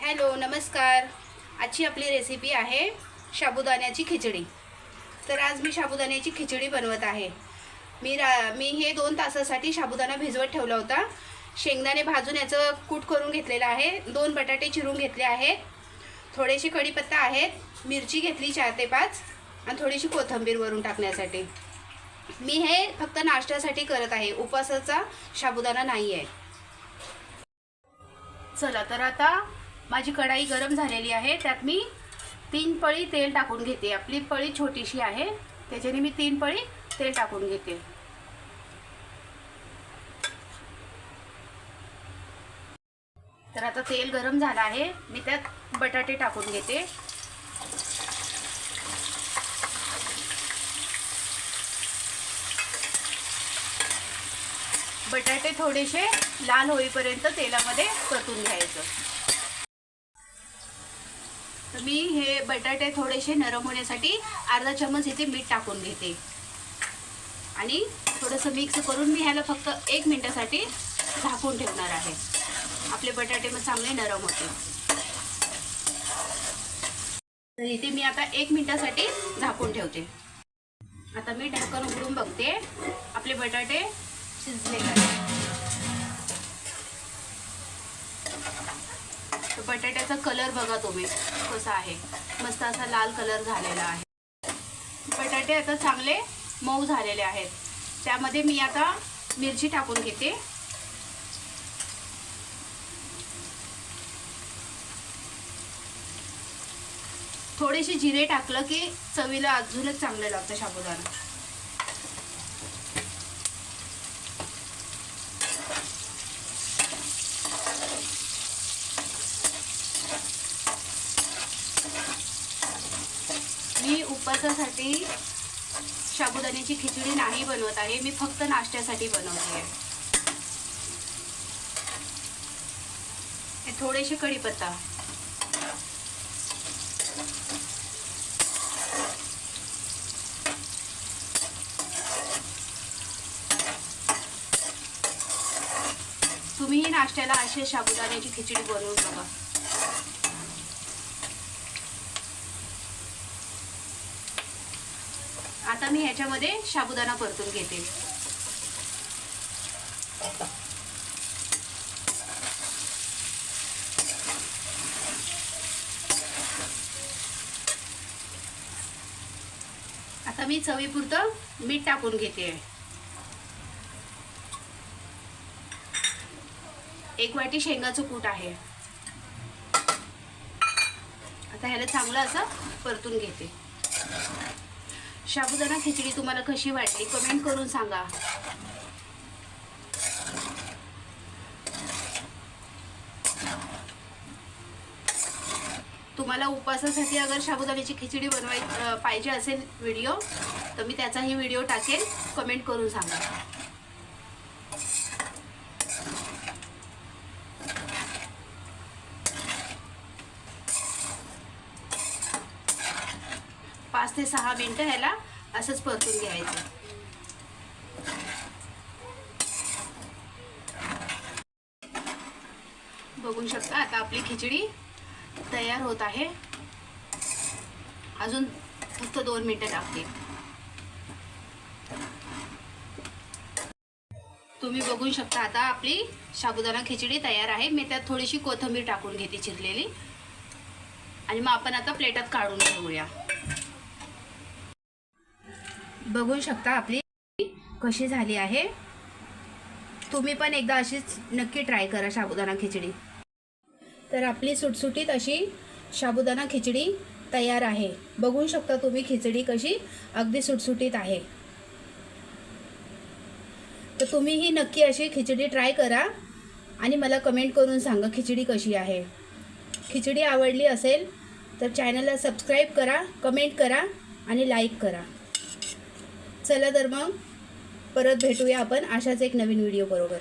Hello नमस्कार। आजची आपली रेसिपी आहे साबुदाण्याची खिचडी। तर आज मी साबुदाण्याची खिचडी बनवत आहे। मी हे 2 तासासाठी साबुदाणा भिजवत ठेवला होता। शेंगदाणे भाजून याचं कूट करून घेतलेला आहे। 2 बटाटे चिरून घेतले आहेत। थोडेसे कढीपत्ता आहेत, मिरची घेतली 4 ते 5 आणि थोडीशी कोथिंबीर वरून टाकण्यासाठी। मी हे फक्त नाश्त्यासाठी करत आहे, उपवासाचा साबुदाणा नाही आहे। चला तर आता माझी कढाई गरम झालेली आहे। त्यात मी 3 पळी तेल टाकून घेते। आपली पळी छोटीशी आहे त्याच्याने मी 3 पळी तेल टाकून घेते। तर आता तेल गरम झालं आहे, मी त्यात बटाटे टाकून घेते। बटाटे थोडेसे लाल होईपर्यंत तेलामध्ये परतून घ्यायचं। तर मी हे बटाटे थोडेसे नरम होण्यासाठी अर्धा चमच इथे मीठ टाकून घेते आणि थोडंसं मिक्स करून मी ह्याला फक्त 1 मिनिटासाठी झाकून ठेवणार आहे। आपले बटाटे मग चांगले नरम होते। तर इथे मी आता 1 मिनिटासाठी झाकून ठेवते। आता मी ढक्कन उघडून बघते, आपले बटाटे शिजले का। तर बटाट्याचा कलर बघा तुम्ही कसा आहे, मस्त असा लाल कलर झालेला आहे। बटाटे आता चांगले मऊ झालेले आहेत। त्यामध्ये मी आता मिरची टाकून घेते। थोडेसे जिरे टाकलं की चवीला अजूनच चांगलं लागतं साबुदाणा। मी उपवासासाठी साबुदाण्याची खिचडी नाही बनवत आहे, मी फक्त नाश्त्यासाठी बनवते आहे। थोडेसे कढीपत्ता, तुम्हीही नाश्त्याला अशी साबुदाण्याची खिचडी बनवून बघा। आता मी ह्याच्यामध्ये साबुदाणा परतून घेते। आता मी चवीपुरतं मीठ टाकून घेते। 1 वाटी शेंगाचं कूट आहे। आता ह्याला चांगलं असं परतून घेते। साबुदाणा खिचडी तुम्हाला कशी वाटली कमेंट करून सांगा। तुम्हाला उपवासासाठी अगर साबुदाण्याची खिचडी पाहिजे असेल व्हिडिओ, तर मी त्याचाही व्हिडिओ टाकेल, कमेंट करून सांगा। पाच ते 6 मिनिटं ह्याला असंच परतून घ्यायचं। बघू शकता आता आपली खिचडी तयार होत आहे। अजून फक्त 2 मिनिटं टाकते। तुम्ही बघू शकता आता आपली साबुदाणा खिचडी तयार आहे। मी त्यात थोडीशी कोथिंबीर टाकून घेते चिरलेली आणि मग आपण आता प्लेटात काढून घेऊया। बघू शकता आपली कशी झाली आहे। तुम्ही पण एकदा अशीच नक्की ट्राय करा साबुदाणा खिचडी। तर आपली सुटसुटीत अशी साबुदाणा खिचडी तयार आहे। बघू शकता तुम्ही खिचडी कशी अगदी सुटसुटीत आहे। तर तुम्हीही नक्की अशी खिचडी ट्राय करा आणि मला कमेंट करून सांगा खिचडी कशी आहे। खिचडी आवडली असेल तर चॅनलला सबस्क्राईब करा, कमेंट करा आणि लाईक करा। चला तर मग परत भेटूया आपण अशाच एक नवीन व्हिडिओ बरोबर।